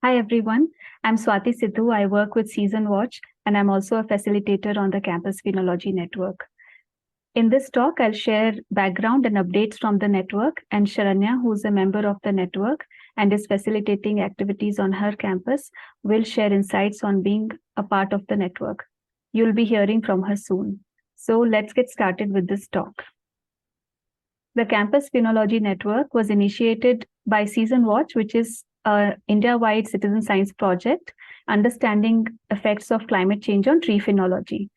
Hi everyone, I'm Swati Sidhu. I work with Season Watch and I'm also a facilitator on the Campus Phenology Network. In this talk, I'll share background and updates from the network, and Sharanya, who's a member of the network and is facilitating activities on her campus, will share insights on being a part of the network. You'll be hearing from her soon. So let's get started with this talk. The Campus Phenology Network was initiated by Season Watch, which is an India-wide citizen science project understanding effects of climate change on tree phenology.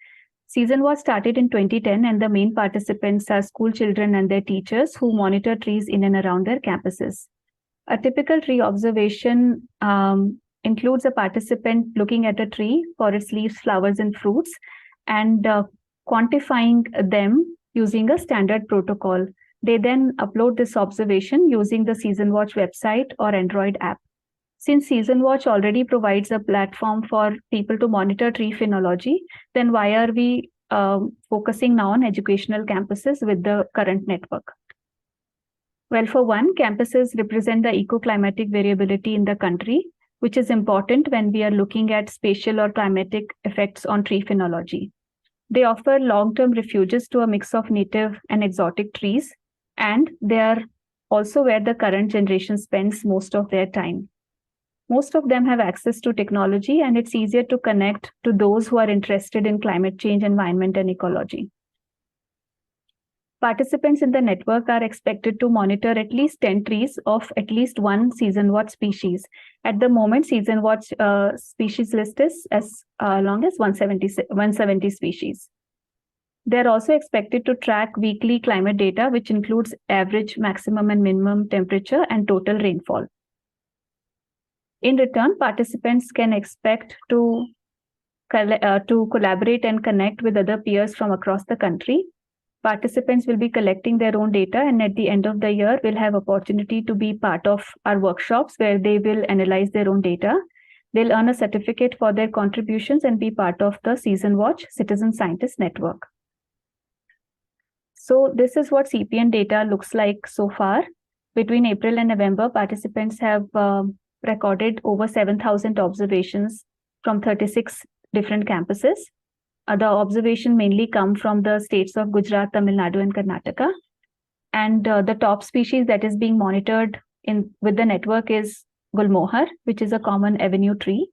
Season Watch started in 2010, and the main participants are school children and their teachers who monitor trees in and around their campuses. A typical tree observation includes a participant looking at a tree for its leaves, flowers, and fruits, and quantifying them using a standard protocol. They then upload this observation using the Season Watch website or Android app. Since Season Watch already provides a platform for people to monitor tree phenology, then why are we focusing now on educational campuses with the current network? Well, for one, campuses represent the ecoclimatic variability in the country, which is important when we are looking at spatial or climatic effects on tree phenology. They offer long-term refuges to a mix of native and exotic trees, and they are also where the current generation spends most of their time. Most of them have access to technology, and it's easier to connect to those who are interested in climate change, environment, and ecology. Participants in the network are expected to monitor at least 10 trees of at least one Season Watch species. At the moment, Season Watch species list is as long as 170 species. They're also expected to track weekly climate data, which includes average, maximum, and minimum temperature and total rainfall. In return, participants can expect to collaborate and connect with other peers from across the country. Participants will be collecting their own data, and at the end of the year, will have opportunity to be part of our workshops where they will analyze their own data. They'll earn a certificate for their contributions and be part of the Season Watch Citizen Scientist Network. So this is what CPN data looks like so far. Between April and November, participants have recorded over 7,000 observations from 36 different campuses. The observation mainly come from the states of Gujarat, Tamil Nadu, and Karnataka. And the top species that is being monitored with the network is Gulmohar, which is a common avenue tree,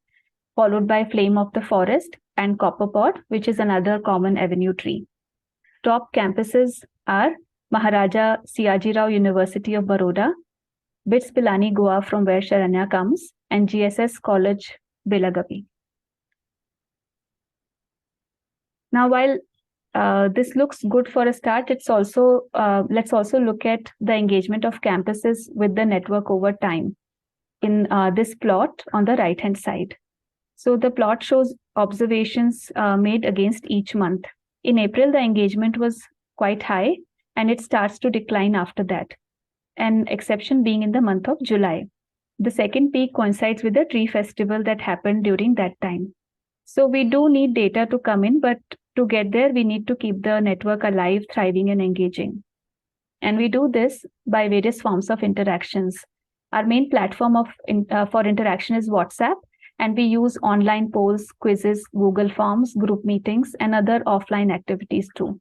followed by flame of the forest and copperpot, which is another common avenue tree. Top campuses are Maharaja Siaji Rao University of Baroda, BITS Pilani Goa, from where Sharanya comes, and GSS College, Belagavi. Now, while this looks good for a start, let's also look at the engagement of campuses with the network over time in this plot on the right-hand side. So the plot shows observations made against each month. In April, the engagement was quite high, and it starts to decline after that, an exception being in the month of July. The second peak coincides with the tree festival that happened during that time. So we do need data to come in, but to get there, we need to keep the network alive, thriving, and engaging. And we do this by various forms of interactions. Our main platform for interaction is WhatsApp, and we use online polls, quizzes, Google Forms, group meetings, and other offline activities too.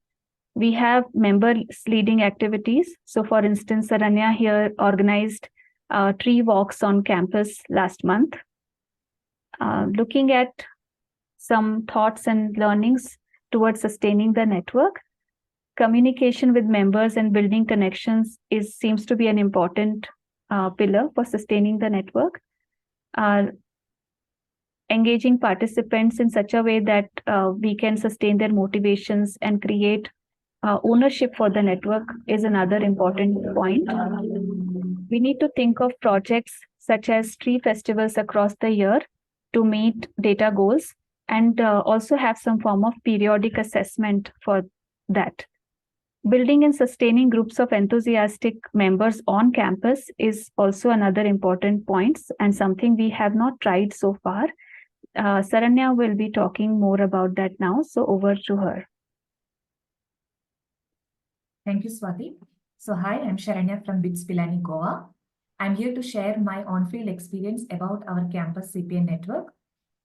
We have members leading activities. So for instance, Saranya here organized tree walks on campus last month. Looking at some thoughts and learnings towards sustaining the network, communication with members and building connections seems to be an important pillar for sustaining the network. Engaging participants in such a way that we can sustain their motivations and create ownership for the network is another important point. We need to think of projects such as tree festivals across the year to meet data goals, and also have some form of periodic assessment for that. Building and sustaining groups of enthusiastic members on campus is also another important point, and something we have not tried so far. Saranya will be talking more about that now, so over to her. Thank you, Swati. So hi, I'm Sharanya from BITS Pilani Goa. I'm here to share my on-field experience about our campus CPN network.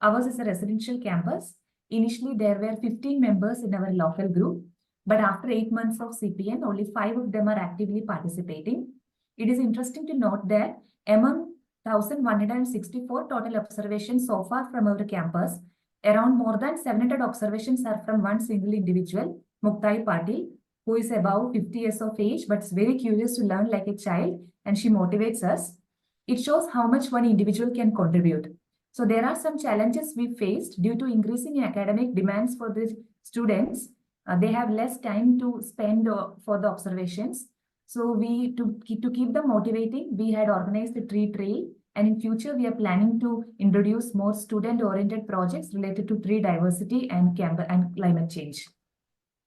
Ours is a residential campus. Initially, there were 15 members in our local group, but after 8 months of CPN, only 5 of them are actively participating. It is interesting to note that among 1,164 total observations so far from our campus, around more than 700 observations are from one single individual, Muktai Patil, who is above 50 years of age, but is very curious to learn like a child, and she motivates us. It shows how much one individual can contribute. So there are some challenges we faced due to increasing academic demands for the students. They have less time to spend for the observations. So to keep them motivating, we had organized the tree trail, and in future we are planning to introduce more student-oriented projects related to tree diversity and climate change.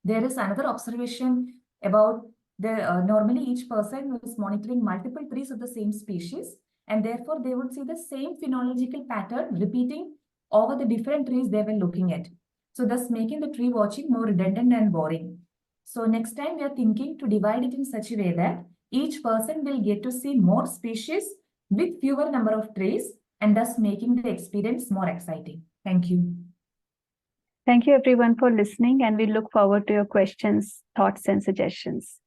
There is another observation about normally each person is monitoring multiple trees of the same species, and therefore they would see the same phenological pattern repeating over the different trees they were looking at. So thus making the tree watching more redundant and boring. So next time we are thinking to divide it in such a way that each person will get to see more species with fewer number of trees, and thus making the experience more exciting. Thank you. Thank you everyone for listening, and we look forward to your questions, thoughts, and suggestions.